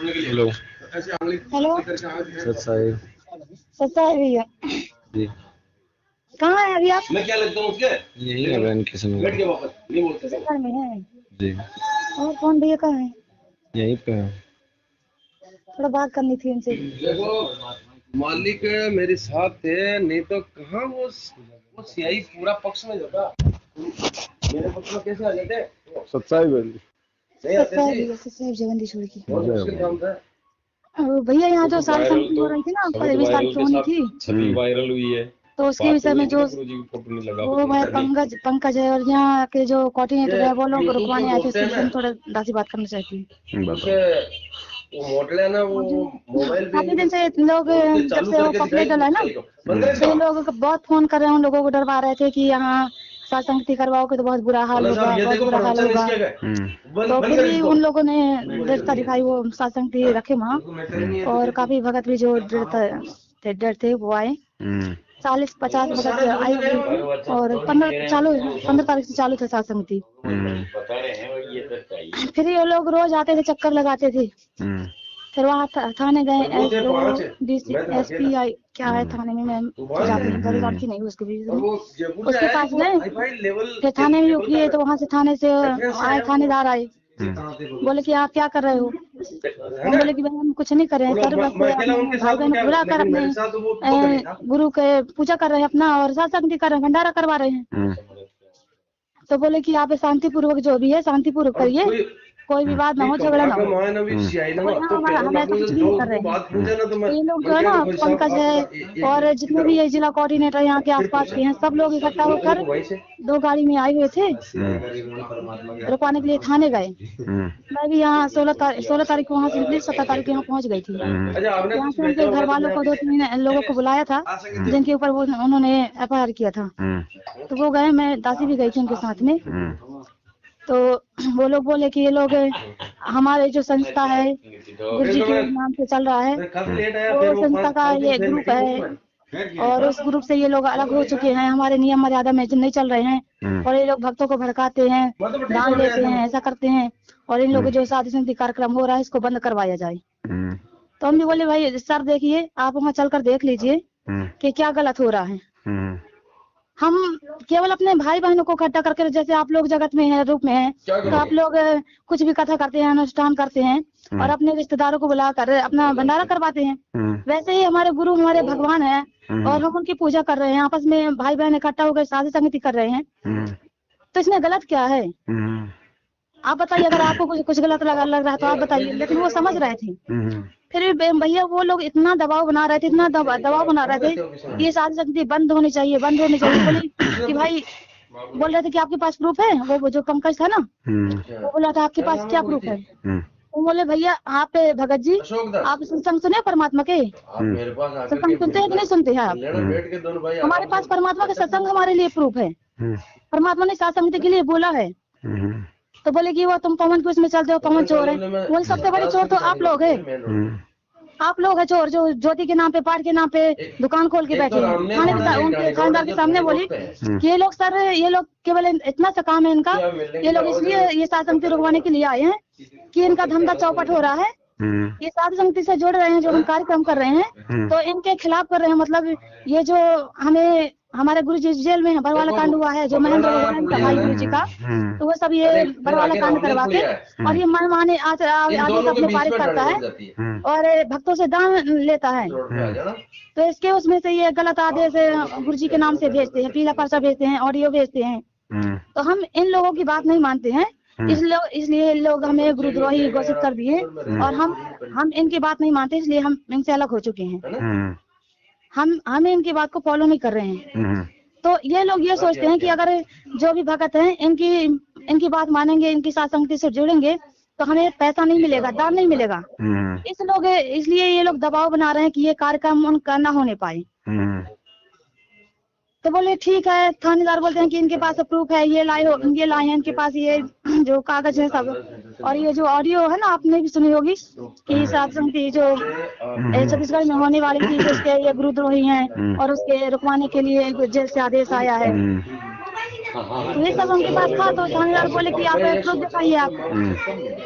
Hello. Hello. सत्साई सच्चा है भैया। जी। कहाँ है अभी आप? मैं क्या लगता हूँ उसके यही है बहन के समय बैठ के वापस नहीं बोलते थे। घर में है। जी। और कौन भैया कहाँ है? यहीं पे है। थोड़ा बात करनी थी उनसे। देखो मालिक मेरे साथ थे, नहीं तो कहाँ वो सियाही पूरा पक्ष में जाता, मेरे पक्ष में कैसे आ जाते? सत्साई बहन नहीं आते सच्चा है थे। भैया, सच्चा है जगंदी छोड़ की। बहुत मुश्किल काम था। भैया यहाँ जो सारी संगति हो रही थी ना, 21 तारीख को होनी थी, छवि वायरल हुई है। तो उसके विषय में जो गुरुजी की फोटो नहीं लगा वो भाई पंकज है और यहाँ के जो कोऑर्डिनेटर है वो लोग YouTube रुकवाने पे आए थे, बोलते हैं इसलिए हम थोड़ा दासी बात करना चाहती हूँ। उसे वो मोटल है ना, वो मोबाइल पे काफी दिन से लोग जब से वो पॉपुलर डला है ना, तो ये लोग बहुत फोन कर रहे हैं, उन लोगों को डरवा रहे थे कि यहाँ सत्संगति करवाओगे तो बहुत बुरा हाल होगा, बहुत बुरा हाल होगा। तो फिर भी उन लोगों ने दृढ़ता दिखाई, वो सत्संगति रखे वहाँ, और काफी भगत भी जो डर थे वो आए। 40-50 भगत आए हुए, और 15 तारीख से चालू था सत्संगति। फिर ये लोग रोज आते थे, चक्कर लगाते थे। फिर वहाँ थाने गए, SP क्या है थाने में, मैं बड़ी लड़की नहीं उसके भी, उसके पास गए। फिर थाने में किए तो वहाँ से थाने से आए, थानेदार आए, बोले कि आप क्या कर रहे हो? हम बोले कि भाई हम कुछ नहीं कर रहे हैं सर, बस भाई बहन बुला कर अपने गुरु के पूजा कर रहे हैं अपना, और सत्संग कर रहे हैं, भंडारा करवा रहे हैं। तो बोले कि आप शांतिपूर्वक जो भी है शांतिपूर्वक करिए, कोई विवाद ना हो, झगड़ा ना हो। हम ऐसा कुछ भी नहीं कर रहे हैं। तो ये लोग जो है ना, पंकज है और जितने भी ये जिला कोऑर्डिनेटर यहाँ के आसपास के हैं, सब लोग इकट्ठा होकर 2 गाड़ी में आए हुए थे, रुकवाने के लिए थाने गए। मैं भी यहाँ 16 तारीख को वहाँ से निकली, 17 तारीख को यहाँ पहुँच गई थी। यहाँ से उनके घर वालों को 2-3 लोगों को बुलाया था, जिनके ऊपर वो उन्होंने FIR किया था, तो वो गए, मैं दासी भी गई थी उनके साथ में। तो वो लोग बोले कि ये लोग हमारे जो संस्था है गुरुजी के नाम से चल रहा है, वो संस्था का ये ग्रुप है, और उस ग्रुप से ये लोग अलग हो चुके हैं, हमारे नियम मर्यादा में नहीं चल रहे हैं, और ये लोग भक्तों को भड़काते हैं, दान लेते हैं, ऐसा करते हैं, और इन लोगों जो साधु संति कार्यक्रम हो रहा है इसको बंद करवाया जाए। तो हम भी बोले भाई सर देखिए, आप वहाँ चलकर देख लीजिए कि क्या गलत हो रहा है। हम केवल अपने भाई बहनों को इकट्ठा करके, जैसे आप लोग जगत में है, रूप में है, तो आप लोग कुछ भी कथा करते हैं, अनुष्ठान करते हैं, और अपने रिश्तेदारों को बुलाकर अपना भंडारा करवाते हैं, वैसे ही हमारे गुरु हमारे भगवान है, और हम उनकी पूजा कर रहे हैं, आपस में भाई बहन इकट्ठा होकर साधु संगति कर रहे हैं, तो इसमें गलत क्या है? आप बताइए, अगर आपको कुछ गलत लग रहा है तो आप बताइए। लेकिन वो समझ रहे थे। फिर भैया वो लोग इतना दबाव बना रहे थे, इतना दबाव बना रहे थे, ये साधु संगति बंद होनी चाहिए, बंद होनी चाहिए। बोले कि भाई, बोल रहे थे कि आपके पास प्रूफ है? वो जो पंकज था ना, वो बोला था आपके पास क्या प्रूफ है? वो बोले भैया आप भगत जी, आप सत्संग सुने परमात्मा के? सत्संग सुनते हैं कि नहीं सुनते हैं आप? हमारे पास परमात्मा के सत्संग हमारे लिए प्रूफ है, परमात्मा ने साधु संगति के लिए बोला है। तो बोले कि वो तुम पवन के उसमें चलते हो, पवन चोर है। वो सबसे बड़े चोर तो आप लोग है, आप लोग है चोर, जो ज्योति के नाम पे, पाठ के नाम पे दुकान खोल के बैठे हैं। उनके थानेदार के सामने बोली कि ये लोग सर, ये लोग केवल इतना सा काम है इनका, ये लोग इसलिए ये साधु संगति रुकवाने के लिए आए हैं कि इनका धंधा चौपट हो रहा है, ये साधु संगति से जुड़ रहे हैं, जो हम कार्यक्रम कर रहे हैं तो इनके खिलाफ कर रहे हैं। मतलब ये जो हमें हमारे गुरु जी जेल में है, बरवाला कांड हुआ है, जो महेंद्र भगवान का भाई गुरु जी का, तो वो सब ये बरवाला कांड करवा के, और ये मन माने आदेश अपने पारित करता है और भक्तों से दान लेता है। तो इसके उसमें से ये गलत आदेश गुरु जी के नाम से भेजते हैं, पीला पर्चा भेजते हैं, ऑडियो भेजते हैं। तो हम इन लोगों की बात नहीं मानते हैं, इसलिए लोग हमें गुरुद्रोही घोषित कर दिए, और हम इनकी बात नहीं मानते, इसलिए हम इनसे अलग हो चुके हैं। हम इनकी बात को फॉलो नहीं कर रहे हैं। तो ये लोग ये सोचते हैं कि अगर जो भी भगत हैं इनकी बात मानेंगे, इनकी साथ संगति से जुड़ेंगे, तो हमें पैसा नहीं मिलेगा, दान नहीं मिलेगा। इसलिए ये लोग दबाव बना रहे हैं कि ये कार्यक्रम उनका ना होने पाए। तो बोले ठीक है, थानेदार बोलते हैं कि इनके पास प्रूफ है, ये लाए हैं इनके पास ये जो कागज है सब, और ये जो ऑडियो है ना, आपने भी सुनी होगी कि साधु संगति जो छत्तीसगढ़ में होने वाली थी, उसके ये गुरुद्रोही हैं, और उसके रुकवाने के लिए जेल से आदेश आया है। तो ये सब उनके पास था। तो थानेदार बोले कि आप प्रूफ दिखाइए आप।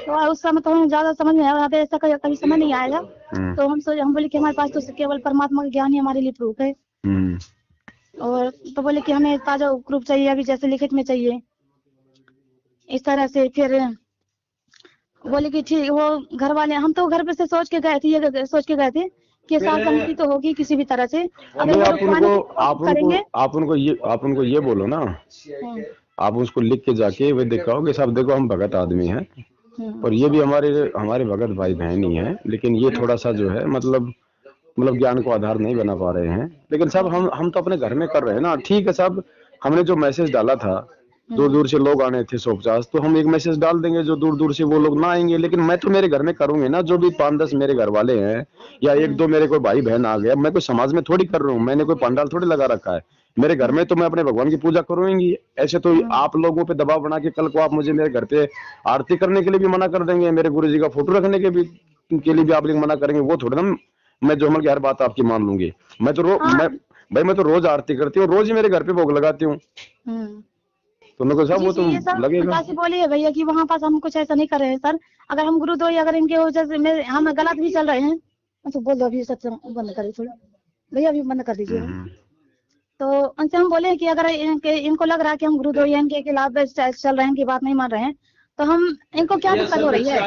तो उस समय तो हमें ज्यादा समझ नहीं आया, ऐसा कभी समझ नहीं आएगा। तो हम बोले कि हमारे पास तो केवल परमात्मा का ज्ञान ही हमारे लिए प्रूफ है। और तो बोले कि हमें ताजा प्रूफ चाहिए, अभी जैसे लिखित में चाहिए, इस तरह से। फिर बोले कि ठीक, वो घर वाले, हम तो घर पे से सोच के गए थे, ये सोच के गए थे कि साथ सहमति तो होगी किसी भी तरह से। अगर आप उनको ये बोलो ना, आप उसको लिख के जाके वे दिखाओ कि साहब देखो हम भगत आदमी हैं और ये भी हमारे भगत भाई बहन ही हैं, लेकिन ये थोड़ा सा जो है मतलब ज्ञान को आधार नहीं बना पा रहे हैं। लेकिन साहब हम तो अपने घर में कर रहे हैं ना। ठीक है साहब, हमने जो मैसेज डाला था, दूर दूर से लोग आने थे 150, तो हम एक मैसेज डाल देंगे जो दूर दूर से वो लोग ना आएंगे। लेकिन मैं तो मेरे घर में करूंगी ना, जो भी 5-10 मेरे घर वाले हैं या 1-2 मेरे कोई भाई बहन आ गया, मैं कोई समाज में थोड़ी कर रहा हूँ, मैंने कोई पंडाल थोड़ी लगा रखा है। मेरे घर में तो मैं अपने भगवान की पूजा करूंगी। ऐसे तो आप लोगों पे दबाव बना के कल को आप मुझे मेरे घर पे आरती करने के लिए भी मना कर देंगे, मेरे गुरु जी का फोटो रखने के लिए भी आप लोग मना करेंगे। वो थोड़ा ना मैं जो की हर बात आपकी मान लूंगी। मैं तो रोज आरती करती हूँ, रोज ही मेरे घर पे भोग लगाती हूँ। तो उनको साहब वो तो लगेगा। बोली है भैया कि वहाँ पास हम कुछ ऐसा नहीं कर रहे हैं सर। अगर हम गुरुद्वारा अगर इनके वजह से हम गलत भी चल रहे हैं तो बोल दो अभी सत्संग बंद करिए थोड़ा भैया, अभी बंद कर दीजिए। तो उनसे हम बोले कि अगर इनको लग रहा है कि हम गुरुद्वारा इनके खिलाफ चल रहे हैं, इनकी बात नहीं मान रहे हैं, तो हम इनको क्या दिक्कत हो रही है?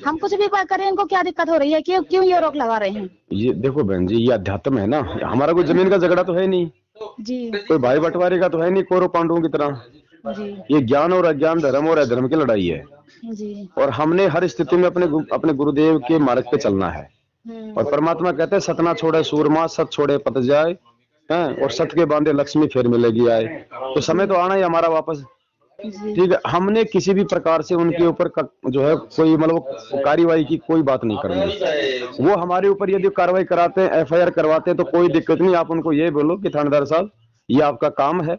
हम कुछ भी करें, इनको क्या दिक्कत हो रही है? क्यों ये रोक लगा रहे हैं? ये देखो बहन जी, ये अध्यात्म है ना, हमारा कोई जमीन का झगड़ा तो है नहीं जी, कोई भाई बंटवारे का तो है नहीं कौरव पांडवों की तरह जी। ये ज्ञान और अज्ञान, धर्म और अधर्म की लड़ाई है जी। और हमने हर स्थिति में अपने गुरुदेव के मार्ग पे चलना है। और परमात्मा कहते हैं सतना छोड़े सूरमा, सत छोड़े पत जाए, और सत के बांधे लक्ष्मी फिर मिलेगी आए। तो समय तो आना ही हमारा वापस। ठीक है, हमने किसी भी प्रकार से उनके ऊपर जो है कोई मतलब कार्रवाई की कोई बात नहीं करनी। वो हमारे ऊपर यदि कार्रवाई कराते हैं, FIR करवाते हैं तो कोई दिक्कत नहीं। आप उनको ये बोलो कि थानेदार साहब ये आपका काम है,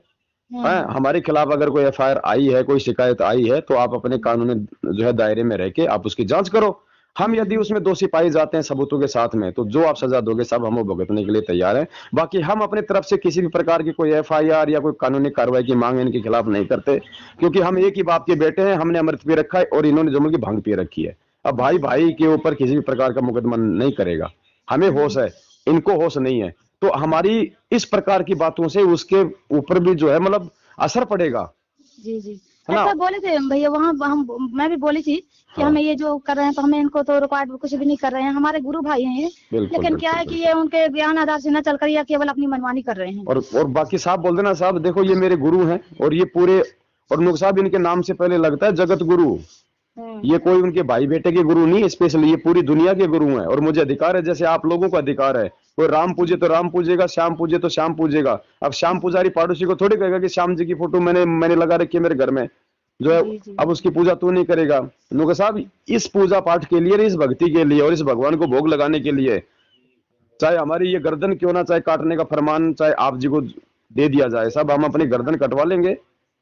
हमारे खिलाफ अगर कोई FIR आई है, कोई शिकायत आई है, तो आप अपने कानूनी जो है दायरे में रह के आप उसकी जांच करो। हम यदि उसमें दोषी पाए जाते हैं सबूतों के साथ में, तो जो आप सजा दोगे सब हम वो भुगतने के लिए तैयार हैं। बाकी हम अपने तरफ से किसी भी प्रकार की कोई FIR या कोई कानूनी कार्रवाई की मांग इनके खिलाफ नहीं करते, क्योंकि हम एक ही बाप के बेटे हैं। हमने अमृत पी रखा है और इन्होंने जमुन की भांग पी रखी है। अब भाई भाई के ऊपर किसी भी प्रकार का मुकदमा नहीं करेगा, हमें होश है, इनको होश नहीं है। तो हमारी इस प्रकार की बातों से उसके ऊपर भी जो है मतलब असर पड़ेगा। जी जी, ऐसा बोले थे भैया वहाँ मैं भी बोली थी कि हमें ये जो कर रहे हैं तो हमें इनको तो रिकॉर्ड कुछ भी नहीं कर रहे हैं, हमारे गुरु भाई हैं ये। लेकिन क्या है कि ये उनके ज्ञान आधार से न चल कर या केवल अपनी मनमानी कर रहे हैं। और बाकी साहब बोल देना साहब देखो ये मेरे गुरु हैं और ये पूरे, और नुक साहब इनके नाम से पहले लगता है जगत गुरु। ये कोई उनके भाई बेटे के गुरु नहीं, स्पेशली ये पूरी दुनिया के गुरु हैं। और मुझे अधिकार है, जैसे आप लोगों को अधिकार है, कोई राम पूजे तो राम पूजेगा, श्याम पूजे तो श्याम पूजेगा। अब श्याम पुजारी पड़ोसी को थोड़ी कहेगा कि श्याम जी की फोटो मैंने लगा रखी है मेरे घर में जो है, अब उसकी पूजा तू नहीं करेगा। नुका साहब इस पूजा पाठ के लिए, इस भक्ति के लिए और इस भगवान को भोग लगाने के लिए, चाहे हमारी ये गर्दन क्यों ना, चाहे काटने का फरमान चाहे आप जी को दे दिया जाए, साहब हम अपनी गर्दन कटवा लेंगे,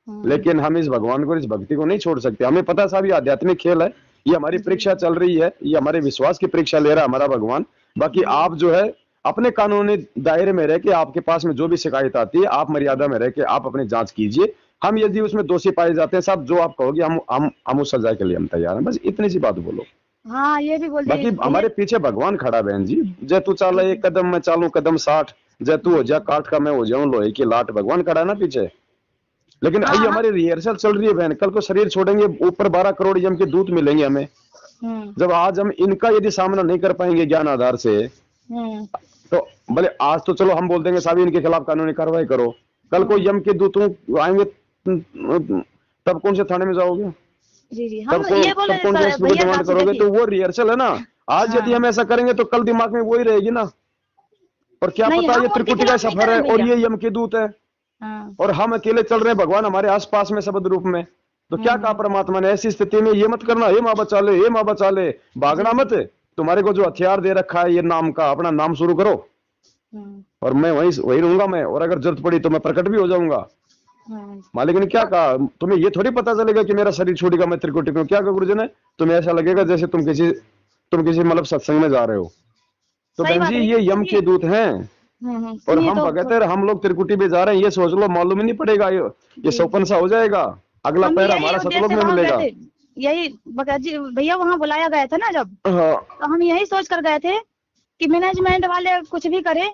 लेकिन हम इस भगवान को, इस भक्ति को नहीं छोड़ सकते। हमें पता है साहब ये आध्यात्मिक खेल है, ये हमारी परीक्षा चल रही है, ये हमारे विश्वास की परीक्षा ले रहा है हमारा भगवान। बाकी आप जो है अपने कानूनी दायरे में रह के, आपके पास में जो भी शिकायत आती है आप मर्यादा में रह के आप अपनी जांच कीजिए। हम यदि उसमें दोषी पाए जाते हैं साहब, जो आप कहोगे हम उस सजा के लिए हम तैयार हैं। बस इतनी सी बात बोलो। हाँ ये भी बोल। बाकी हमारे पीछे भगवान खड़ा बहन जी। जय तू चाला एक कदम मैं चालू कदम 60, जय तू हो जा काठ का मैं हो जाऊं लोहे की लाट, भगवान खड़ा है ना पीछे। लेकिन ये हमारी रिहर्सल चल रही है बहन, कल को शरीर छोड़ेंगे, ऊपर 12 करोड़ यम के दूत मिलेंगे हमें। जब आज हम इनका यदि सामना नहीं कर पाएंगे ज्ञान आधार से, तो भले आज तो चलो हम बोल देंगे साहब इनके खिलाफ कानूनी कार्रवाई करो, कल को यम के दूतों आएंगे तब कौन से थाने में जाओगे? जी जी, तब कौन से डिमांड करोगे? तो वो रिहर्सल है ना। आज यदि हम ऐसा करेंगे तो कल दिमाग में वही रहेगी ना। और क्या पता ये त्रिकुटी का सफर है और ये यम के दूत है और हम अकेले चल रहे हैं, भगवान हमारे आसपास में शब्द रूप में। तो क्या कहा परमात्मा ने, ऐसी स्थिति में ये मत करना, हे माँ बचा ले, हे माँ बचा ले, भागना मत। तुम्हारे को जो हथियार दे रखा है ये नाम का, अपना नाम शुरू करो और मैं वही रहूंगा मैं, और अगर जरूरत पड़ी तो मैं प्रकट भी हो जाऊंगा। मालिक ने क्या कहा, तुम्हें ये थोड़ी पता चलेगा कि मेरा शरीर छूटेगा मैं त्रिकुटी में। क्या कहा गुरुजी ने, तुम्हें ऐसा लगेगा जैसे तुम किसी मतलब सत्संग में जा रहे हो। तो बहन जी ये यम के दूत हैं, और सुनिए हम तो भगत है, हम लोग त्रिकुटी पे जा रहे हैं, ये सोच लो, मालूम ही नहीं पड़ेगा, ये सौपन सा हो जाएगा, अगला हम पैर यही हमारा उद्देश्य सतलोक से में वहाँ गए मिलेगा। थे, यही भगत जी भैया वहाँ बुलाया गया था ना जब, हाँ तो हम यही सोच कर गए थे कि मैनेजमेंट वाले कुछ भी करे,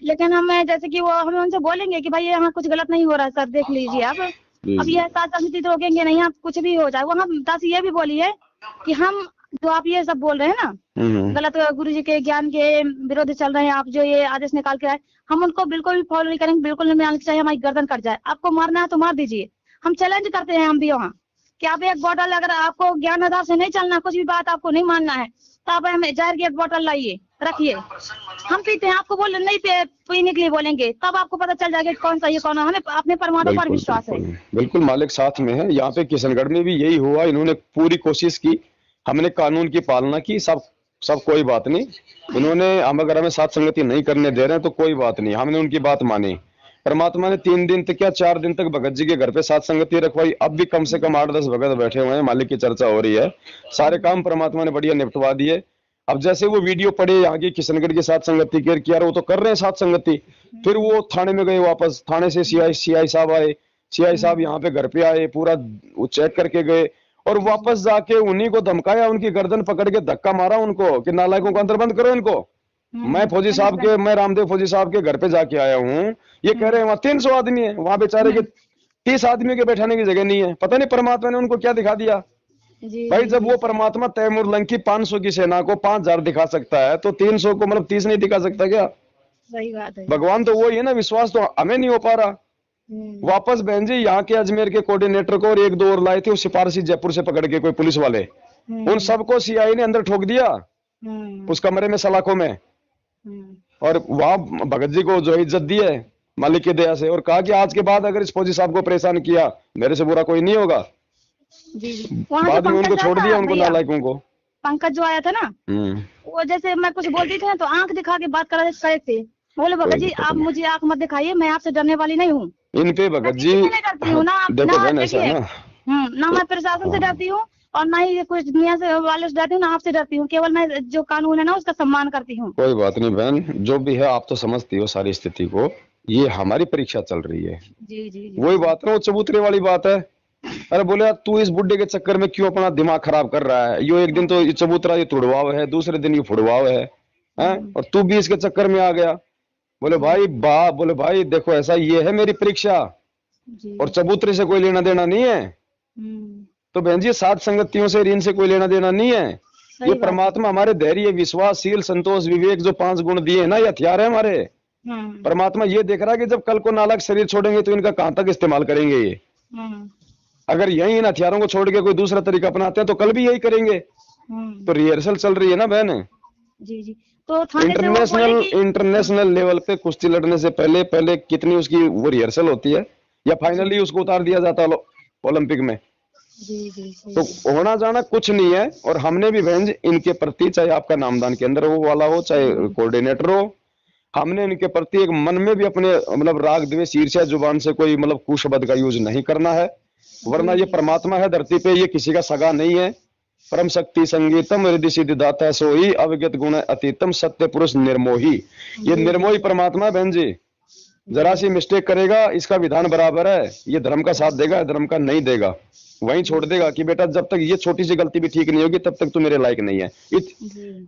लेकिन हम जैसे कि वो हमें उनसे बोलेंगे कि भाई यहाँ कुछ गलत नहीं हो रहा सर, देख लीजिए आप, अब ये साथ समिति तो रोकेंगे नहीं, आप कुछ भी हो जाए। वहाँ दास ये भी बोली है कि हम जो आप ये सब बोल रहे हैं ना, गलत गुरु जी के ज्ञान के विरोध चल रहे हैं, आप जो ये आदेश निकाल के आए, हम उनको बिल्कुल भी फॉलो नहीं करेंगे, बिल्कुल नहीं मानना चाहिए, हमारी गर्दन कट जाए, आपको मारना है तो मार दीजिए। हम चैलेंज करते हैं हम भी वहाँ कि आप एक बोतल, अगर आपको ज्ञान आधार से नहीं चलना, कुछ भी बात आपको नहीं मानना है, तो आप हमें जहर की एक बोतल लाइए, रखिए, हम पीते हैं, आपको बोल नहीं पीने के लिए बोलेंगे, तब आपको पता चल जाएगा कौन सा ये कौन है। हमें अपने परमात्मा पर विश्वास है। बिल्कुल मालिक साथ में है। यहाँ पे किशनगढ़ में भी यही हुआ, इन्होंने पूरी कोशिश की, हमने कानून की पालना की, सब कोई बात नहीं, इन्होंने हम अगर हमें साथ संगति नहीं करने दे रहे हैं तो कोई बात नहीं, हमने उनकी बात मानी। परमात्मा ने 3 दिन तक क्या 4 दिन तक भगत जी के घर पे साथ संगति रखवाई। अब भी कम से कम 8-10 भगत बैठे हुए हैं, मालिक की चर्चा हो रही है, सारे काम परमात्मा ने बढ़िया निपटवा दिए। अब जैसे वो वीडियो पड़े यहाँ की किशनगढ़ की साथ संगति के किया, वो तो कर रहे हैं साथ संगति, फिर वो थाने में गए, वापस थाने से सीआई साहब आए, सीआई साहब यहाँ पे घर पे आए, पूरा वो चेक करके गए और वापस जाके उन्हीं को धमकाया, उनकी गर्दन पकड़ के धक्का मारा उनको कि नालायकों को अंदर बंद करो इनको। मैं रामदेव फौजी साहब के घर पे जाके आया हूँ, ये कह रहे हैं वहां 300 आदमी है, वहां बेचारे के 30 आदमियों के बैठाने की जगह नहीं है। पता नहीं परमात्मा ने उनको क्या दिखा दिया भाई। जब वो परमात्मा तैमूर लंग की 500 की सेना को 5000 दिखा सकता है, तो 300 को मतलब 30 नहीं दिखा सकता क्या? सही बात है। भगवान तो वही है ना, विश्वास तो हमें नहीं हो पा रहा। वापस बहन जी यहाँ के अजमेर के कोऑर्डिनेटर को और 1-2 और लाए थे, वो सिपारसी जयपुर से पकड़ के कोई पुलिस वाले, उन सबको सीआई ने अंदर ठोक दिया उस कमरे में, सलाखों में, और वहां भगत जी को जो इज्जत दी है मालिक की दया से, और कहा कि आज के बाद अगर इस फौजी साहब को परेशान किया, मेरे से बुरा कोई नहीं होगा। बाद में उनको छोड़ दिया, उनको नालायकों को। पंकज जो आया था ना, वो जैसे मैं कुछ बोलती थी तो आंख दिखा के बात कर रहे थे, बोले भगत जी आप मुझे आंख मत दिखाइए, मैं आपसे डरने वाली नहीं हूँ। इन पे भगत जी देखो बहन ऐसा है ना मैं प्रशासन से डरती हूँ और ना ही कुछ दुनिया से वाले से डरती हूँ, ना आपसे डरती हूँ, केवल मैं जो कानून है ना उसका सम्मान करती हूँ। कोई बात नहीं बहन, जो भी है आप तो समझती हो सारी स्थिति को, ये हमारी परीक्षा चल रही है। जी वही बात है, वो चबूतरे वाली बात है। अरे बोले तू इस बुड्ढे के चक्कर में क्यों अपना दिमाग खराब कर रहा है, यो एक दिन तो ये चबूतरा ये तुड़वाव है, दूसरे दिन ये फुड़वाव है, और तू भी इसके चक्कर में आ गया। बोले भाई देखो ऐसा ये है मेरी परीक्षा, और चबूतरे से कोई लेना देना नहीं है। तो बहन जी सात संगतियों से ऋण से कोई लेना देना नहीं है। ये परमात्मा हमारे धैर्य, विश्वास, शील, संतोष, विवेक जो 5 गुण दिए ना, ये हथियार है हमारे। परमात्मा ये देख रहा है कि जब कल को नालायक शरीर छोड़ेंगे तो इनका कहां तक इस्तेमाल करेंगे ये। अगर यही इन हथियारों को छोड़ के कोई दूसरा तरीका अपनाते हैं तो कल भी यही करेंगे। तो रिहर्सल चल रही है ना बहन। जी तो इंटरनेशनल लेवल पे कुश्ती लड़ने से पहले कितनी उसकी वो रिहर्सल होती है, या फाइनली उसको उतार दिया जाता है ओलंपिक में। तो होना जाना कुछ नहीं है। और हमने भी बहन जी इनके प्रति, चाहे आपका नामदान केंद्र वो वाला हो, चाहे कोऑर्डिनेटर हो, हमने इनके प्रति एक मन में भी अपने मतलब राग द्वेष ईर्ष्या जुबान से कोई मतलब कुशब्द का यूज नहीं करना है। वरना ये परमात्मा है धरती पे, ये किसी का सगा नहीं है। परम शक्ति संगीतम रिद्धि सिद्धि दाता सोई, अवगत गुण अतीतम सत्य पुरुष निर्मोही। ये निर्मोही परमात्मा बहन जी, जरा सी मिस्टेक करेगा इसका विधान बराबर है, ये धर्म का साथ देगा, धर्म का नहीं देगा, वहीं छोड़ देगा कि बेटा जब तक ये छोटी सी गलती भी ठीक नहीं होगी तब तक तू मेरे लायक नहीं है।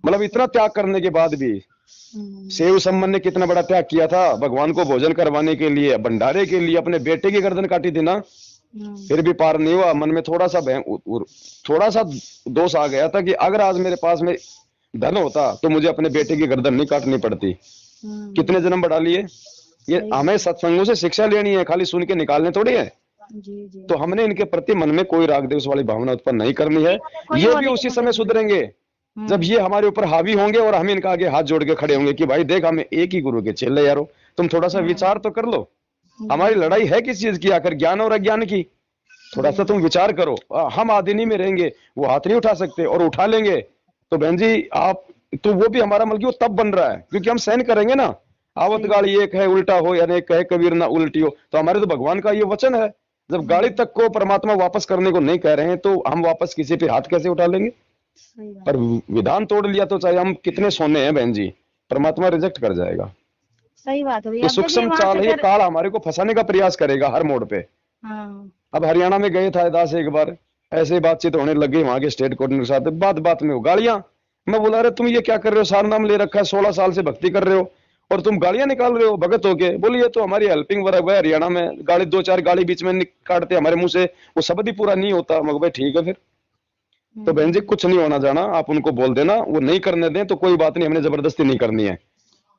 मतलब इतना त्याग करने के बाद भी, सेव सम्मन ने कितना बड़ा त्याग किया था भगवान को भोजन करवाने के लिए, भंडारे के लिए, अपने बेटे की गर्दन काटी थी ना, फिर भी पार नहीं हुआ। मन में थोड़ा सा दोष आ गया था कि अगर आज मेरे पास में धन होता तो मुझे अपने बेटे की गर्दन नहीं काटनी पड़ती। कितने जन्म बढ़ा लिए। ये हमें सत्संगों से शिक्षा लेनी है, खाली सुन के निकालने थोड़ी है। तो हमने इनके प्रति मन में कोई राग द्वेष वाली भावना उत्पन्न नहीं करनी है। ये भी उसी समय सुधरेंगे जब ये हमारे ऊपर हावी होंगे और हम इनका आगे हाथ जोड़ के खड़े होंगे कि भाई देख हमें एक ही गुरु के चेले यारो, तुम थोड़ा सा विचार तो कर लो, हमारी लड़ाई है किस चीज की, आखिर ज्ञान और अज्ञान की। थोड़ा सा तुम विचार करो। हम आदिनी में रहेंगे, वो हाथ नहीं उठा सकते, और उठा लेंगे तो बहन जी आप तो वो भी हमारा मतलब वो तब बन रहा है क्योंकि हम सहन करेंगे ना। आवत गाड़ी एक है उल्टा हो, यानी कहे कबीर ना उल्टी हो। तो हमारे तो भगवान का ये वचन है, जब गाड़ी तक को परमात्मा वापस करने को नहीं कह रहे हैं तो हम वापस किसी पे हाथ कैसे उठा लेंगे। पर विधान तोड़ लिया तो चाहे हम कितने सोने हैं बहन जी, परमात्मा रिजेक्ट कर जाएगा। सही बात है भैया। ये अब देखिए सूक्ष्म वहाँ चाल से है, ये फिर काल हमारे को फंसाने का प्रयास करेगा हर मोड़ पे। हाँ अब हरियाणा में गए था दास एक बार, ऐसे ही बातचीत होने लग गई वहां के स्टेट कोऑर्डिनेटर के साथ, बात बात में हो गालियां। मैं बोला अरे तुम ये क्या कर रहे हो, सार नाम ले रखा है, 16 साल से भक्ति कर रहे हो और तुम गालियां निकाल रहे हो भगत होके। बोली ये तो हमारी हेल्पिंग वर्क है, हरियाणा में गाली 2-4 गाली बीच में काटते हमारे मुंह से, वो शब्द ही पूरा नहीं होता। मगर भाई ठीक है फिर तो बहन जी कुछ नहीं होना जाना, आप उनको बोल देना, वो नहीं करने दें तो कोई बात नहीं, हमने जबरदस्ती नहीं करनी है।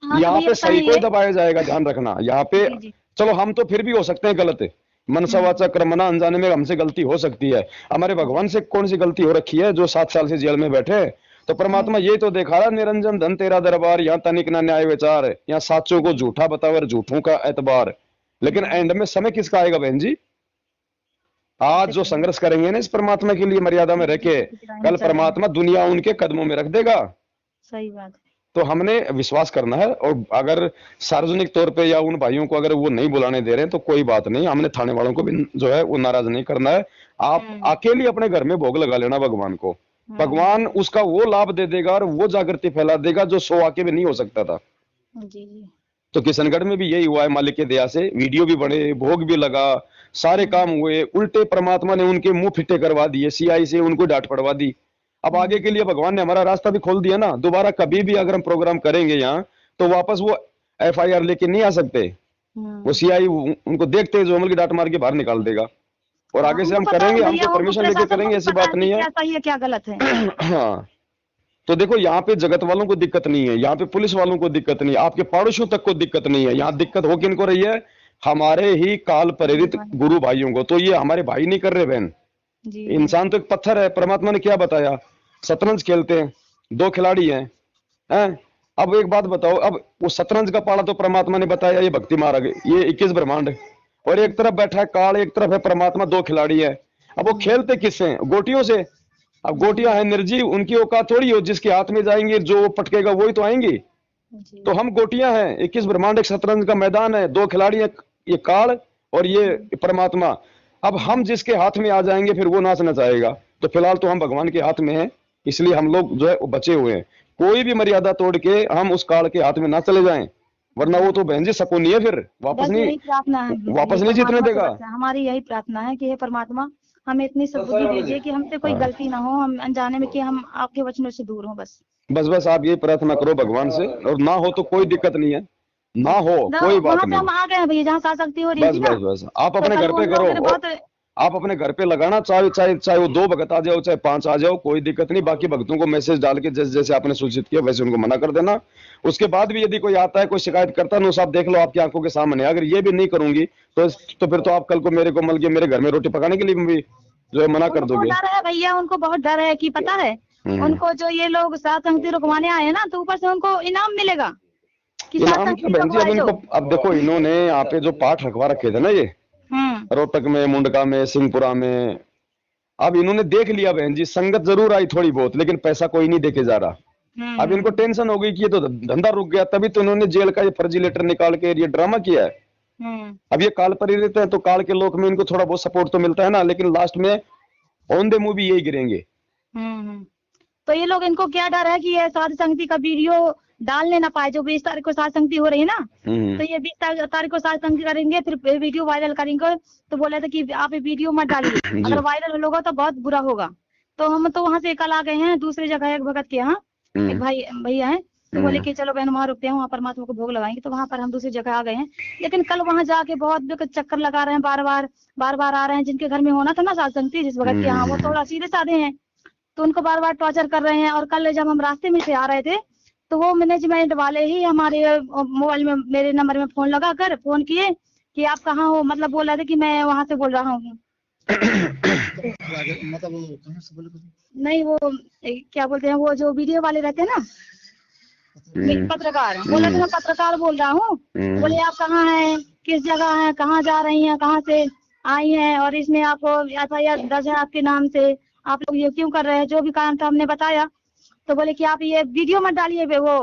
हाँ तो यहाँ भैया पे सही को बताइए। दबाया जाएगा, ध्यान रखना यहाँ पे। जी जी। चलो हम तो फिर भी हो सकते हैं गलत, मनसा वाचा कर्मणा, अनजाने में हमसे गलती हो सकती है। हमारे भगवान से कौन सी गलती हो रखी है जो 7 साल से जेल में बैठे हैं? तो परमात्मा ये तो देखा रहा, निरंजन धन तेरा दरबार, यहाँ तनिक ना न्याय विचार, यहाँ साचों को झूठा बतावर, झूठों का एतबार। लेकिन एंड में समय किसका आएगा बहन जी? आज जो संघर्ष करेंगे ना इस परमात्मा के लिए मर्यादा में रह के, कल परमात्मा दुनिया उनके कदमों में रख देगा। सही बात है। तो हमने विश्वास करना है, और अगर सार्वजनिक तौर पे या उन भाइयों को अगर वो नहीं बुलाने दे रहे हैं तो कोई बात नहीं, हमने थाने वालों को भी जो है वो नाराज नहीं करना है। आप अकेले अपने घर में भोग लगा लेना भगवान को, भगवान उसका वो लाभ दे देगा और वो जागृति फैला देगा जो 100 आके भी नहीं हो सकता था। जी जी। तो किशनगढ़ में भी यही हुआ है, मालिक की दया से वीडियो भी बने, भोग भी लगा, सारे काम हुए, उल्टे परमात्मा ने उनके मुंह फिटे करवा दिए, सीआई से उनको डांट पड़वा दी। अब आगे के लिए भगवान ने हमारा रास्ता भी खोल दिया ना, दोबारा कभी भी अगर हम प्रोग्राम करेंगे यहाँ तो वापस वो एफआईआर लेके नहीं आ सकते, वो सीआई उनको देखते जो अमल की डांट मार के बाहर निकाल देगा। और आगे से हम करेंगे, हम तो परमिशन लेके करेंगे, ऐसी बात नहीं है। क्या सही है क्या गलत है। हाँ तो देखो यहाँ पे जगत वालों को दिक्कत नहीं है, यहाँ पे पुलिस वालों को दिक्कत नहीं है, आपके पड़ोसियों तक को दिक्कत नहीं है। यहाँ दिक्कत हो किनको रही है? हमारे ही काल प्रेरित गुरु भाइयों को। तो ये हमारे भाई नहीं कर रहे बहन, जी इंसान तो एक पत्थर है। परमात्मा ने क्या बताया? शतरंज खेलते हैं, 2 खिलाड़ी हैं। अब एक बात बताओ, अब वो शतरंज का पाला तो परमात्मा ने बताया ये भक्ति मार्ग, ये 21 ब्रह्मांड, और एक तरफ बैठा है काल, एक तरफ है परमात्मा, 2 खिलाड़ी है। अब वो खेलते किससे? गोटियों से। अब गोटियां है निर्जीव, उनकी औकात थोड़ी हो, जिसके हाथ में जाएंगे जो वो पटकेगा वही तो आएंगे। तो हम गोटियां हैं, 21 ब्रह्मांड एक शतरंज का मैदान है, 2 खिलाड़ी है, ये काल और ये परमात्मा। अब हम जिसके हाथ में आ जाएंगे फिर वो नाच नचाएगा। तो फिलहाल तो हम भगवान के हाथ में हैं, इसलिए हम लोग जो है वो बचे हुए हैं। कोई भी मर्यादा तोड़ के हम उस काल के हाथ में ना चले जाएं, वरना वो तो बहन जी सकोनी है, फिर वापस नहीं, वापस नहीं जीतने देगा। हमारी यही प्रार्थना है कि हे परमात्मा हमें इतनी सद्बुद्धि दीजिए कि हमसे कोई गलती ना हो, हम अनजाने में कि हम आपके वचनों से दूर हों। बस आप ये प्रार्थना करो भगवान से, और ना हो तो कोई दिक्कत नहीं है, ना हो कोई बात नहीं। हम आ गए हैं भैया जहाँ शक्ति हो रही है। बस आप अपने घर पे करो, आप अपने घर पे लगाना, चाहे वो 2 भगत आ जाओ, चाहे 5 आ जाओ, कोई दिक्कत नहीं। बाकी भक्तों को मैसेज डाल के जैसे जैसे आपने सूचित किया वैसे उनको मना कर देना। उसके बाद भी यदि कोई आता है, कोई शिकायत करता है, आप देख लो आपकी आंखों के सामने। अगर ये भी नहीं करूंगी तो फिर तो आप कल को मेरे को मल के मेरे घर में रोटी पकाने के लिए भी जो है मना कर दोगे। डर है भैया, उनको बहुत डर है कि पता है उनको जो ये लोग सात संगति रुकवाने आए ना, तो ऊपर से उनको इनाम मिलेगा। इनाम क्या बहन जी? अब इनको, अब देखो इन्होंने यहाँ पे जो पाठ रखवा रखे थे ना, ये रोहतक में, मुंडका में, सिंहपुरा में, अब इन्होंने देख लिया बहन जी, संगत जरूर आई थोड़ी बहुत, लेकिन पैसा कोई नहीं देके जा रहा। अब इनको टेंशन हो गई कि ये तो धंधा रुक गया, तभी तो इन्होंने जेल का ये फर्जी लेटर निकाल के ये ड्रामा किया है। अब ये काल प्रेरित है तो काल के लोक में इनको थोड़ा बहुत सपोर्ट तो मिलता है ना, लेकिन लास्ट में ऑन द मूवी यही गिरेंगे। तो ये लोग, इनको क्या डर है कि ये साध संगति का वीडियो डालने ना पाए, जो 20 तारीख को साध संगति हो रही है ना, तो ये 20 तारीख को साध संगति करेंगे, फिर वीडियो वायरल करेंगे। तो बोले थे कि आप ये वीडियो मत डालिए, अगर वायरल होगा तो बहुत बुरा होगा। तो हम तो वहाँ से कल आ गए हैं, दूसरी जगह एक भगत के यहाँ एक भैया है, तो बोले कि चलो बहन वहाँ रुकते हैं, वहाँ परमात्मा को भोग लगाएंगे। तो वहाँ पर हम दूसरी जगह आ गए हैं, लेकिन कल वहाँ जाके बहुत चक्कर लगा रहे हैं, बार बार आ रहे हैं। जिनके घर में होना था ना साध संगति, जिस भगत के यहाँ, वो थोड़ा सीधे साधे हैं, तो उनको बार बार टॉर्चर कर रहे हैं। और कल जब हम रास्ते में से आ रहे थे तो वो मैनेजमेंट वाले ही हमारे मोबाइल में मेरे नंबर में फोन लगा कर फोन किए कि आप कहाँ हो, मतलब बोल रहे थे कि मैं वहां से बोल रहा हूँ। नहीं, वो क्या बोलते हैं, वो जो वीडियो वाले रहते हैं ना, पत्रकार, बोला था मैं पत्रकार बोल रहा हूँ। बोले आप कहाँ हैं, किस जगह हैं, कहाँ जा रही हैं, कहाँ से आई हैं, और इसमें आपको एफआईआर दर्ज है आपके नाम से, आप लोग ये क्यों कर रहे हैं। जो भी कारण था हमने बताया। तो बोले कि आप ये वीडियो मत डालिए वो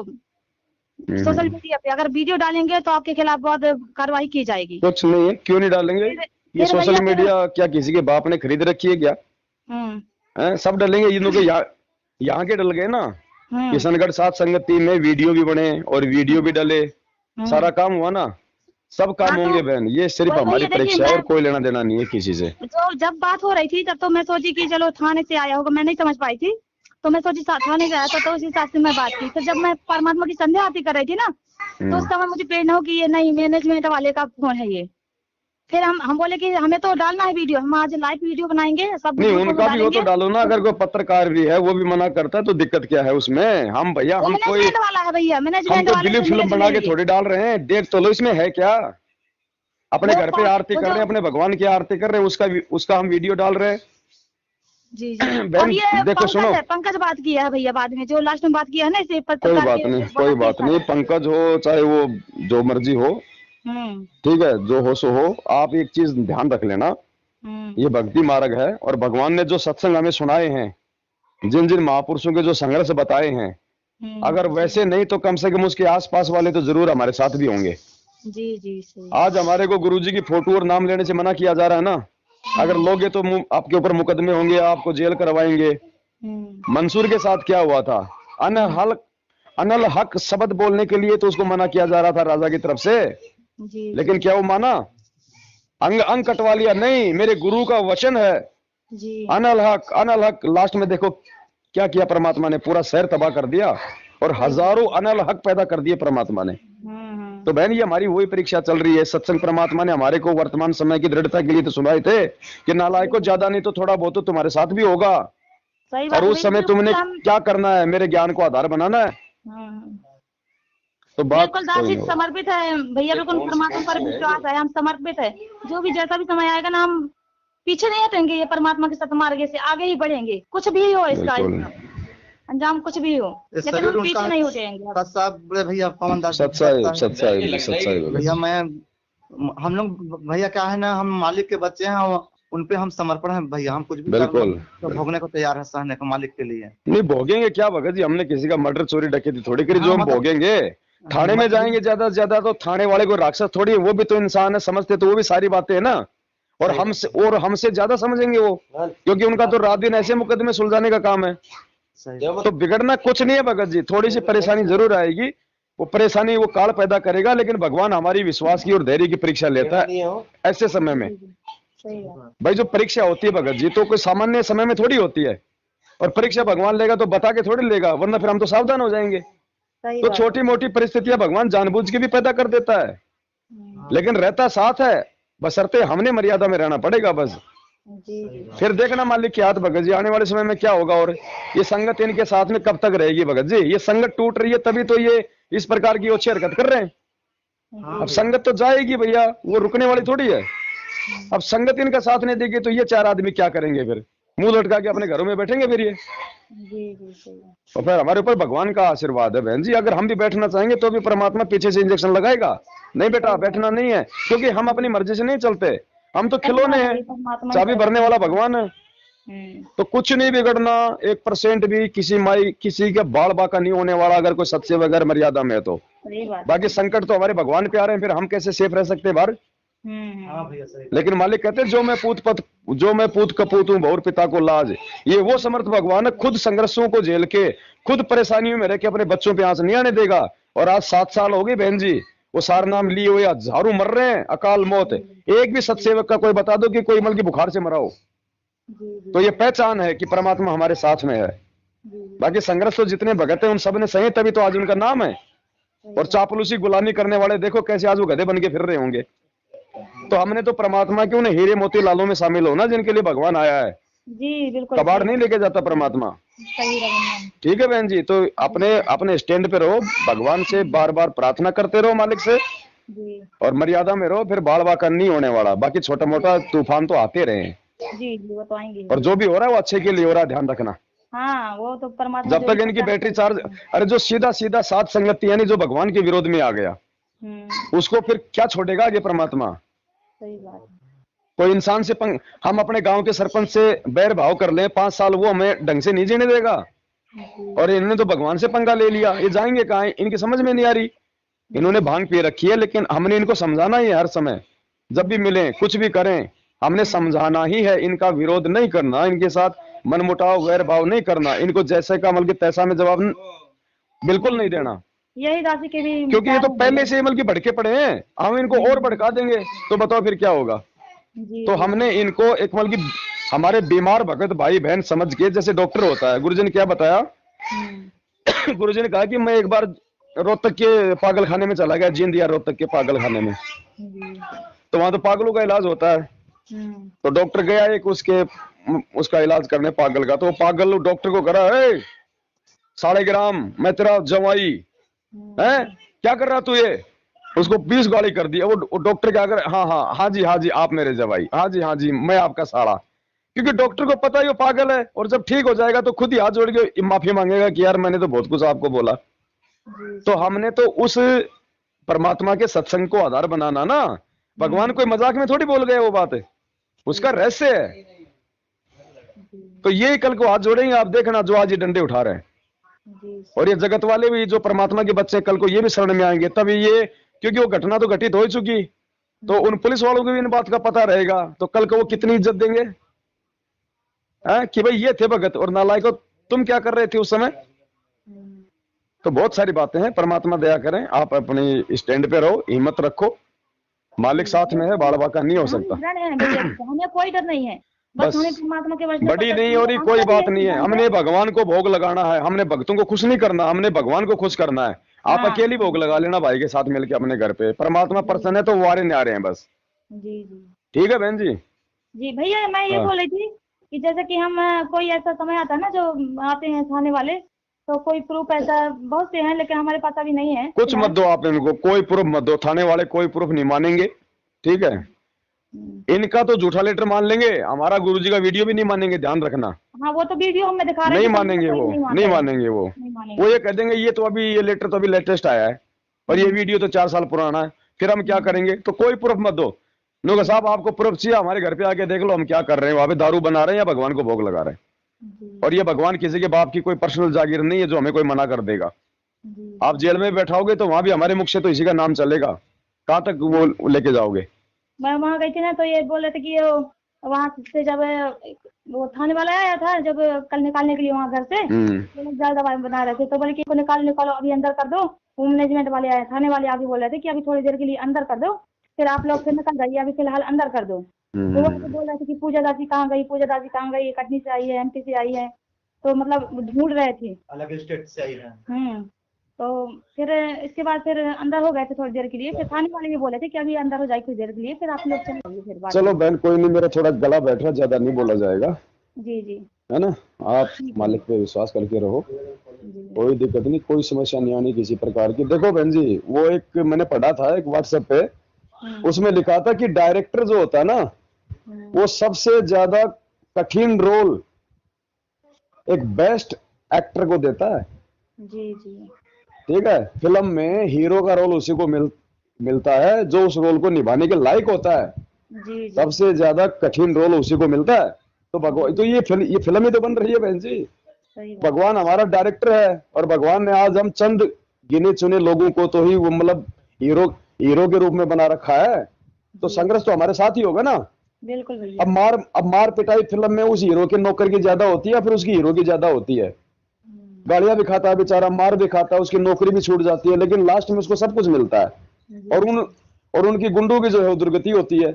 सोशल मीडिया पे, अगर वीडियो डालेंगे तो आपके खिलाफ बहुत कार्रवाई की जाएगी। कुछ नहीं है, क्यों नहीं डालेंगे? ये सोशल मीडिया क्या किसी के बाप ने खरीद रखी है क्या? सब डालेंगे, इन लोग यहाँ के डल गए ना। किशनगढ़ साध संगति में वीडियो भी बने और वीडियो भी डले, सारा काम हुआ ना, सब काम हाँ, तो होंगे बहन, ये सिर्फ वही हमारी देखिए, परीक्षा है और मैं कोई लेना देना नहीं है किसी से। तो जब बात हो रही थी तब तो मैं सोची कि चलो थाने से आया होगा, मैं नहीं समझ पाई थी, तो मैं सोची थाने से आया था, तो उस हिसाब से मैं बात की। फिर जब मैं परमात्मा की संध्या आरती कर रही थी ना, तो उस समय मुझे प्रेरणा हो कि ये नहीं, मैनेजमेंट वाले का फोन है ये। फिर हम बोले कि हमें तो डालना है वीडियो, हम आज लाइव वीडियो बनाएंगे, सब नहीं ग्रुपों में उनका भी वो तो डालेंगे। डालो ना, अगर कोई पत्रकार भी है वो भी मना करता है तो दिक्कत क्या है उसमें? हम भैया वो हम कोई मैनेजमेंट वाला है भैया, हम मैनेजमेंट कोई वाले बिली से फिल्म मैनेज बना के लेंगे। थोड़ी डाल रहे हैं, देख तो लो इसमें है क्या। अपने वो घर पे आरती वो कर रहे हैं, जो अपने भगवान की आरती कर रहे हैं, उसका हम वीडियो डाल रहे हैं। जी जी। और बहन ये देखो सुनो, पंकज बात किया है भैया, बाद में जो लास्ट में बात किया है ना, इसे कोई पत्रकार बात के नहीं, बड़ा कोई केस बात था। नहीं, पंकज हो चाहे वो जो मर्जी हो, ठीक है, जो हो सो हो। आप एक चीज ध्यान रख लेना, ये भक्ति मार्ग है और भगवान ने जो सत्संग हमें सुनाए हैं, जिन जिन महापुरुषों के जो संघर्ष बताए हैं, अगर वैसे नहीं तो कम से कम उसके आसपास वाले तो जरूर हमारे साथ भी होंगे। जी जी सही। आज हमारे को गुरुजी की फोटो और नाम लेने से मना किया जा रहा है ना, अगर लोगे तो आपके ऊपर मुकदमे होंगे, आपको जेल करवाएंगे। मंसूर के साथ क्या हुआ था? अनल हक शब्द बोलने के लिए तो उसको मना किया जा रहा था राजा की तरफ से, जी लेकिन क्या वो माना? अंग कटवा लिया, नहीं मेरे गुरु का वचन है जी। अनल हक। लास्ट में देखो क्या किया परमात्मा ने, पूरा शहर तबाह कर दिया और हजारों अनल हक पैदा कर दिए परमात्मा ने। तो बहन ये हमारी वही परीक्षा चल रही है। सत्संग परमात्मा ने हमारे को वर्तमान समय की दृढ़ता के लिए तो सुनाए थे कि नालायकों ज्यादा नहीं तो थोड़ा बहुत तो तुम्हारे साथ भी होगा, सही बात और उस समय तुमने क्या करना है? मेरे ज्ञान को आधार बनाना है। तो बात बिल्कुल दासी समर्पित है भैया, बिल्कुल परमात्मा पर विश्वास है, हम समर्पित है। जो भी जैसा भी समय आएगा ना, हम पीछे नहीं हटेंगे, ये परमात्मा के सतमार्ग से आगे ही बढ़ेंगे, कुछ भी हो इसका अंजाम कुछ भी हो, लेकिन हम पीछे नहीं हटेंगे भैया। पवन दास सच्चाई भैया, हम लोग भैया क्या है ना, हम मालिक के बच्चे हैं, उन पे हम समर्पण है भैया, हम कुछ भी बिल्कुल तो भोगने को तैयार है, सहने को मालिक के लिए। नहीं भोगेंगे क्या भगत जी, हमने किसी का मर्डर चोरी डकैती थोड़ी करी जो हम भोगेंगे। थाने में जाएंगे ज्यादा से ज्यादा तो थाने वाले को राक्षस थोड़ी है, वो भी तो इंसान है, समझते तो वो भी सारी बातें है ना, और हमसे ज्यादा समझेंगे वो, क्योंकि उनका तो रात दिन ऐसे मुकदमे सुलझाने का काम है। तो बिगड़ना कुछ नहीं है भगत जी, थोड़ी सी परेशानी जरूर आएगी, वो परेशानी वो काल पैदा करेगा, लेकिन भगवान हमारी विश्वास की और धैर्य की परीक्षा लेता है ऐसे समय में। भाई जो परीक्षा होती है भगत जी तो कोई सामान्य समय में थोड़ी होती है, और परीक्षा भगवान लेगा तो बता के थोड़ी लेगा, वरना फिर हम तो सावधान हो जाएंगे। तो छोटी मोटी परिस्थितियां भगवान जानबूझ के भी पैदा कर देता है, लेकिन रहता साथ है, बशर्ते हमने मर्यादा में रहना पड़ेगा बस। फिर देखना मालिक के हाथ भगत जी आने वाले समय में क्या होगा, और ये संगत इनके साथ में कब तक रहेगी भगत जी? ये संगत टूट रही है तभी तो ये इस प्रकार की ओछी हरकत कर रहे हैं। अब संगत तो जाएगी भैया, वो रुकने वाली थोड़ी है। अब संगत इनका साथ नहीं देगी तो ये चार आदमी क्या करेंगे? फिर मुंह लटका के अपने घरों में बैठेंगे फिर ये। और फिर हमारे ऊपर भगवान का आशीर्वाद है बहन जी, अगर हम भी बैठना चाहेंगे तो भी परमात्मा पीछे से इंजेक्शन लगाएगा, नहीं बेटा बैठना नहीं है, क्योंकि हम अपनी मर्जी से नहीं चलते, हम तो खिलौने हैं, चाबी भरने वाला भगवान है। तो कुछ नहीं बिगड़ना, 1% भी किसी के बाल बाका नहीं होने वाला, अगर कोई सच्चे वगैरह मर्यादा में है तो। बाकी संकट तो हमारे भगवान पे आ रहे हैं, फिर हम कैसे सेफ रह सकते हैं बाहर? लेकिन मालिक कहते हैं जो मैं पूत कपूत हूँ बहुर पिता को लाज, ये वो समर्थ भगवान है, खुद संघर्षों को झेल के, खुद परेशानियों में रह के अपने बच्चों पे आंच नहीं आने देगा। और आज 7 साल हो गए बहन जी, वो सार नाम लिए हुए हजारों मर रहे हैं, अकाल मौत। एक भी सत्सेवक का कोई बता दो कि कोई मल की बुखार से मरा हो, तो ये पहचान है कि परमात्मा हमारे साथ में है। बाकी संघर्ष तो जितने भगत हैं उन सब ने सही, तभी तो आज उनका नाम है। और चापलूसी गुलामी करने वाले देखो कैसे आज वो गधे बन के फिर रहे होंगे। तो हमने तो परमात्मा के उन्हें हीरे मोती लालों में शामिल होना जिनके लिए भगवान आया है। जी बिल्कुल, कबाड़ नहीं लेके जाता परमात्मा। ठीक है बहन जी, तो अपने स्टैंड पे रहो, भगवान से बार बार प्रार्थना करते रहो मालिक से, और मर्यादा में रहो, फिर बाल बाका नहीं होने वाला। बाकी छोटा मोटा तूफान तो आते रहे हैं जी, वो तो आएंगे, और जो भी हो रहा है वो अच्छे के लिए हो रहा है, ध्यान रखना। हाँ वो तो परमात्मा, जब तक इनकी बैटरी चार्ज, अरे जो सीधा सात संगति यानी जो भगवान के विरोध में आ गया, उसको फिर क्या छोड़ेगा आगे परमात्मा? सही बात। कोई इंसान से हम अपने गांव के सरपंच से बैर भाव कर लें 5 साल, वो हमें ढंग से नहीं जीने देगा, और इन्होंने तो भगवान से पंगा ले लिया, ये जाएंगे कहाँ? इनकी समझ में नहीं आ रही। इन्होंने भांग पी रखी है, लेकिन हमने इनको समझाना ही है हर समय, जब भी मिले कुछ भी करें हमने समझाना ही है, इनका विरोध नहीं करना, इनके साथ मनमुटाव वैर भाव नहीं करना, इनको जैसे का मल के तैसा में जवाब बिल्कुल नहीं देना। यही राशि के भी क्योंकि ये तो पहले से मतलब की भड़के पड़े हैं, हम इनको और भड़का देंगे तो बताओ फिर क्या होगा। जी तो हमने इनको एक मतलब की हमारे बीमार भगत भाई बहन समझ के, जैसे डॉक्टर होता है, गुरुजी ने क्या बताया, गुरुजी ने कहा कि मैं एक बार रोहतक के पागल खाने में चला गया, जींद या रोहतक के पागल खाने में, तो वहां तो पागलों का इलाज होता है। तो डॉक्टर गया एक उसका इलाज करने पागल का, तो वो पागल डॉक्टर को करा, 1.5 ग्राम मैं तेरा जवाई है, क्या कर रहा तू ये, उसको 20 गाली कर दी। वो डॉक्टर क्या कर, हाँ जी आप मेरे जवाई, हाँ जी मैं आपका साड़ा, क्योंकि डॉक्टर को पता है वो पागल है, और जब ठीक हो जाएगा तो खुद ही हाथ जोड़ के माफी मांगेगा कि यार मैंने तो बहुत कुछ आपको बोला। तो हमने तो उस परमात्मा के सत्संग को आधार बनाना ना, भगवान कोई मजाक में थोड़ी बोल गए, वो बात है उसका रहस्य है। तो ये कल को हाथ जोड़ेंगे, आप देखना जो आज ये डंडे उठा रहे हैं, और ये जगत वाले भी जो परमात्मा के बच्चे कल को ये भी शरण में आएंगे, तब ये, क्योंकि वो घटना तो घटित हो चुकी, तो उन पुलिस वालों को भी इन बात का पता रहेगा, तो कल को वो कितनी इज्जत देंगे कि भाई ये थे भगत, और नालायक तुम क्या कर रहे थे उस समय। तो बहुत सारी बातें हैं, परमात्मा दया करें, आप अपनी स्टैंड पे रहो, हिम्मत रखो, मालिक साथ में है, बाल बाका नहीं हो सकता। हमें कोई डर नहीं है, बस हमें परमात्मा के वचन बड़ी नहीं हो रही कोई बात नहीं है, हमने भगवान को भोग लगाना है, हमने भक्तों को खुश नहीं करना, हमने भगवान को खुश करना है। आप अकेली भोग लगा लेना भाई के साथ मिलके अपने घर पे, परमात्मा प्रसन्न है तो वो आ रहे हैं बस। जी जी ठीक है बहन जी। जी भैया, मैं ये बोल रही थी कि जैसे कि हम कोई ऐसा समय आता है ना, जो आते हैं थाने वाले, तो कोई प्रूफ ऐसा बहुत से हैं, लेकिन हमारे पास अभी नहीं है। कुछ मत दो आप इनको, कोई प्रूफ मत दो, थाने वाले कोई प्रूफ नहीं मानेंगे, ठीक है। इनका तो झूठा लेटर मान लेंगे, हमारा गुरुजी का वीडियो भी नहीं मानेंगे, ध्यान रखना। हाँ, वो तो वीडियो हमें दिखा रहे नहीं हैं, मानेंगे वो, नहीं मानेंगे वो ये कह देंगे ये तो अभी ये लेटर तो अभी लेटेस्ट आया है, और ये वीडियो तो 4 साल पुराना है, फिर हम क्या करेंगे। तो कोई प्रूफ मत दो, लोग साहब आपको प्रूफ चाहिए, हमारे घर पे आके देख लो हम क्या कर रहे हैं, वहां पे दारू बना रहे हैं या भगवान को भोग लगा रहे हैं। और ये भगवान किसी के बाप की कोई पर्सनल जागीर नहीं है जो हमें कोई मना कर देगा। आप जेल में बैठाओगे तो वहां भी हमारे मुख से तो इसी का नाम चलेगा, कहाँ तक वो लेके जाओगे। मैं वहाँ गई थी ना, तो ये बोल रहे थे कि वहाँ से जब वो थाने वाला आया था, जब कल निकालने के लिए वहाँ घर से, तो लोग ज्यादा बना रहे थे, तो बोले कि निकालो अभी अंदर कर दो। वो मैनेजमेंट वाले आए, थाने वाले आगे बोल रहे थे कि अभी थोड़ी देर के लिए अंदर कर दो, फिर आप लोग फिर निकल जाइए, अभी फिलहाल अंदर कर दो। तो वो बोल रहे थे कि पूजा दासी कहाँ गई, पूजा दासी कहाँ गई, कटनी से आई है, एमपी से आई है, तो मतलब ढूंढ रहे थे, अलग स्टेट से आई है। तो फिर इसके बाद फिर अंदर हो गए थे थोड़ी देर के लिए, फिर थाने वाले भी बोले थे कि अभी अंदर हो जाए कुछ देर के लिए, फिर आप लोग चले जाइए फिर बात। चलो बहन कोई नहीं, मेरा थोड़ा गला बैठ रहा, ज्यादा नहीं बोला जाएगा, जी जी, है ना। आप मालिक पे विश्वास करके रहो, कोई दिक्कत नहीं, कोई समस्या नहीं आनी किसी प्रकार की। देखो बहन जी, वो एक मैंने पढ़ा था एक व्हाट्सएप पे, उसमें लिखा था कि डायरेक्टर जो होता है ना, वो सबसे ज्यादा कठिन रोल एक बेस्ट एक्टर को देता है। जी जी, ठीक है, फिल्म में हीरो का रोल उसी को मिलता है जो उस रोल को निभाने के लायक होता है। जी, सबसे ज्यादा कठिन रोल उसी को मिलता है। तो भगवान तो ये फिल्म ही तो बन रही है बहन जी, भगवान हमारा डायरेक्टर है, और भगवान ने आज हम चंद गिने चुने लोगों को तो ही वो मतलब हीरो के रूप में बना रखा है, तो संघर्ष तो हमारे साथ ही होगा ना। बिल्कुल भैया। अब मार पिटाई फिल्म में उस हीरो के नौकर की ज्यादा होती है या फिर उसकी हीरो की ज्यादा होती है। गालियां भी खाता है बेचारा, मार भी खाता है, उसकी नौकरी भी छूट जाती है, लेकिन लास्ट में उसको सब कुछ मिलता है, और उनकी गुंडों की जो है दुर्गति होती है।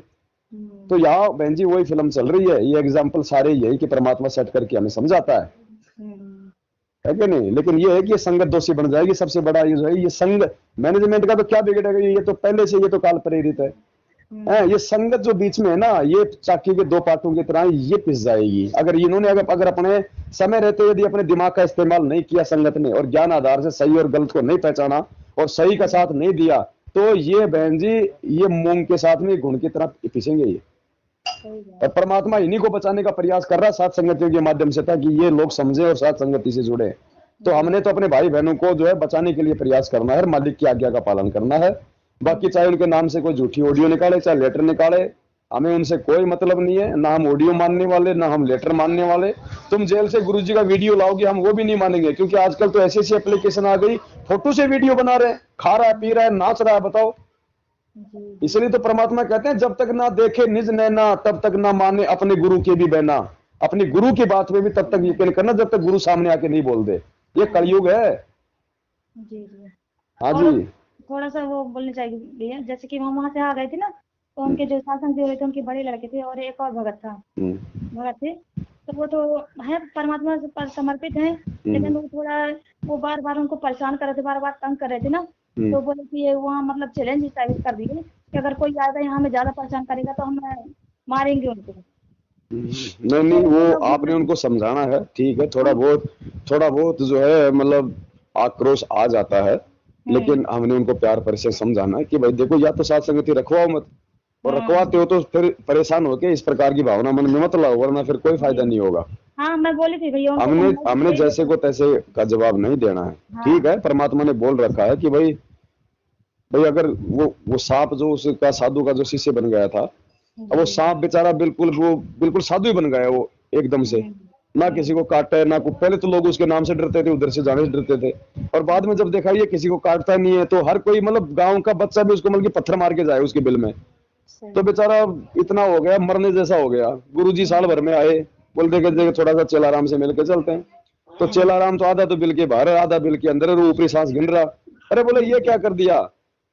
तो यहाँ बहन जी वही फिल्म चल रही है, ये एग्जाम्पल सारे यही कि परमात्मा सेट करके हमें समझाता है कि नहीं। लेकिन ये है कि ये संगत दोषी बन जाएगी, सबसे बड़ा ये जो है, ये संग मैनेजमेंट का तो क्या बिगड़ेगा, ये तो पहले से ये तो काल प्रेरित है। ये संगत जो बीच में है ना, ये चाकी के दो पार्टों की तरह ये पिस जाएगी। अगर इन्होंने अगर अपने समय रहते यदि अपने दिमाग का इस्तेमाल नहीं किया संगत ने, और ज्ञान आधार से सही और गलत को नहीं पहचाना और सही का साथ नहीं दिया, तो ये बहन जी ये मूंग के साथ में घुन की तरह पिसेंगे ये। और परमात्मा इन्हीं को बचाने का प्रयास कर रहा है साथ संगतियों के माध्यम से, ताकि ये लोग समझे और साथ संगति से जुड़े। तो हमने तो अपने भाई बहनों को जो है बचाने के लिए प्रयास करना है, मालिक की आज्ञा का पालन करना है। बाकी चाहे उनके नाम से कोई झूठी ऑडियो निकाले, चाहे लेटर निकाले, हमें उनसे कोई मतलब नहीं है, ना हम ऑडियो मानने वाले, ना हम लेटर मानने वाले। तुम जेल से गुरुजी का वीडियो लाओगे, हम वो भी नहीं मानेंगे, क्योंकि आजकल तो ऐसी एप्लीकेशन आ गई, फोटो से वीडियो बना रहे हैं, खा रहा है, पी रहा है, नाच रहा है, बताओ। इसलिए तो परमात्मा कहते हैं, जब तक ना देखे निज नैना तब तक ना माने अपने गुरु के भी बहना। अपने गुरु की बात में भी तब तक यकीन करना जब तक गुरु सामने आके नहीं बोल दे। ये कलयुग है। हाँ और जी। थोड़ा सा वो बोलने चाहिए भैया, जैसे कि हम वहाँ से आ गए थे ना, तो उनके जो शासन से हुए थे उनके बड़े लड़के थे और एक और भगत था, भगत थे, तो वो तो है परमात्मा से पर समर्पित हैं, लेकिन वो थोड़ा वो बार बार उनको परेशान कर रहे थे, बार बार तंग कर रहे थे ना, तो बोले कि ये वहाँ मतलब चैलेंज टाइप कर दिए कि अगर कोई आएगा यहाँ हमें ज्यादा परेशान करेगा तो हम मारेंगे उनको। नहीं नहीं, तो वो लोग आपने उनको समझाना है, ठीक है, थोड़ा बहुत जो है मतलब आक्रोश आ जाता है, लेकिन हमने उनको प्यार पर से समझाना है कि भाई देखो, या तो साथ संगति रखवाओ मत, और रखवाते हो तो फिर परेशान होके इस प्रकार की भावना मन में मत लाओ, वरना फिर कोई फायदा नहीं होगा। हाँ मैं बोली थी भैया उनको हमने समझाई हमने थी। जैसे को तैसे का जवाब नहीं देना है, ठीक है, परमात्मा ने बोल रखा है कि भाई अगर वो सांप जो उसका साधु का जो शिष्य बन गया था, अब वो सांप बेचारा बिल्कुल साधु ही बन गया वो एकदम से, ना किसी को काटे ना को, पहले तो लोग उसके नाम से डरते थे, उधर से जाने से डरते थे, और बाद में जब देखा ये किसी को काटता नहीं है तो हर कोई मतलब गांव का बच्चा भी उसको मतलब पत्थर मार के जाए उसके बिल में, तो बेचारा इतना हो गया, मरने जैसा हो गया। गुरुजी साल भर में आए, बोलते कि थोड़ा सा चेलाराम से मिलकर चलते हैं, तो चेलाराम तो आधा तो बिल के बाहर है, आधा बिल के अंदर है, वो ऊपरी सांस गिन रहा। अरे बोले ये क्या कर दिया?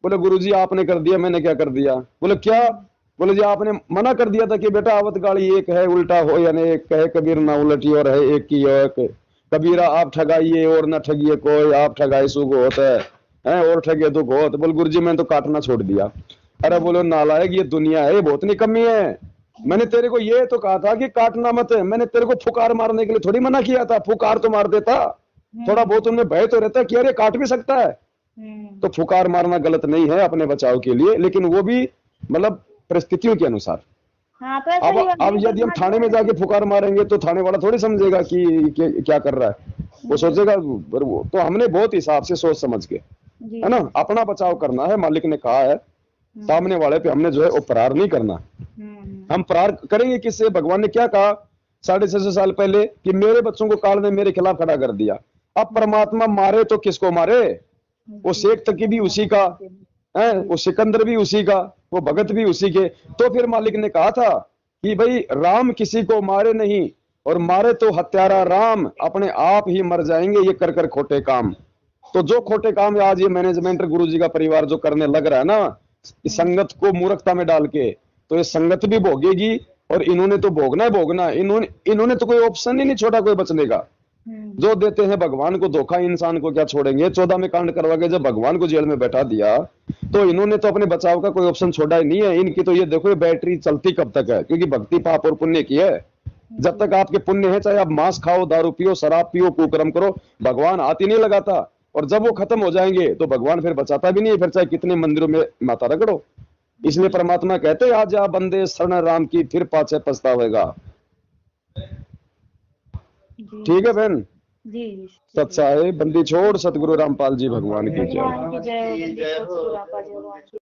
बोले गुरुजी आपने कर दिया। मैंने क्या कर दिया? बोले क्या? बोले जी आपने मना कर दिया था कि बेटा आवत गाड़ी एक है उल्टा हो, यानी एक कहे कबीर ना उलटी और है एक की एक, कबीरा आप ठगाइए और ना ठगिए कोई, आप ठगाए सुख होता है और ठगे दुख होत। बोले गुरुजी मैंने तो काटना छोड़ दिया। अरे बोलो नालायक, ये दुनिया है, बहुत निकम्मी है, मैंने तेरे को ये तो कहा था कि काटना मत, मैंने तेरे को फुकार मारने के लिए थोड़ी मना किया था, फुकार तो मार देता, थोड़ा बहुत उनमें भय तो रहता है कि अरे काट भी सकता है, तो फुकार मारना गलत नहीं है अपने बचाव के लिए, लेकिन वो भी मतलब परिस्थितियों के अनुसार। हाँ, तो ऐसा ही अब यदि हम थाने में जाके फुकार मारेंगे तो थाने वाला थोड़ी समझेगा कि क्या कर रहा है, वो सोचेगा वो तो हमने बहुत हिसाब से सोच समझ के, है ना, अपना बचाव करना है। मालिक ने कहा है सामने वाले पे हमने जो है वो प्रहार नहीं करना। हम प्रहार करेंगे किससे? भगवान ने क्या कहा 650 साल पहले कि मेरे बच्चों को काल ने मेरे खिलाफ खड़ा कर दिया। अब परमात्मा मारे तो किसको मारे? वो शेख तकी भी उसी का है, वो सिकंदर भी उसी का, वो भगत भी उसी के। तो फिर मालिक ने कहा था कि भाई राम किसी को मारे नहीं, और मारे तो हत्यारा राम, अपने आप ही मर जाएंगे ये कर कर खोटे काम। तो जो खोटे काम आज ये मैनेजमेंट गुरुजी का परिवार जो करने लग रहा है ना, इस संगत को मूर्खता में डाल के, तो ये संगत भी भोगेगी, और इन्होंने तो भोगना है भोगना, इन्होंने तो कोई ऑप्शन ही नहीं छोड़ा कोई बचने का। जो देते हैं भगवान को धोखा, इंसान को क्या छोड़ेंगे? 14 में कांड करवा के जब भगवान को जेल में बैठा दिया, तो इन्होंने तो अपने बचाव का कोई ऑप्शन छोड़ा ही नहीं है। इनकी तो ये देखो ये बैटरी चलती कब तक है, क्योंकि भक्ति पाप और पुण्य की है। जब तक आपके पुण्य है, चाहे आप मांस खाओ, दारू पियो, शराब पियो, कुकर्म करो, भगवान हाथ ही नहीं लगाता। और जब वो खत्म हो जाएंगे तो भगवान फिर बचाता भी नहीं, फिर चाहे कितने मंदिरों में माता रगड़ो। इसलिए परमात्मा कहते आ जा बंदे शरण राम की, फिर पाछे पछतावेगा। ठीक है बहन, जी सच्चा है बंदी छोड़, सतगुरु रामपाल जी भगवान की जय। भगवान की जय।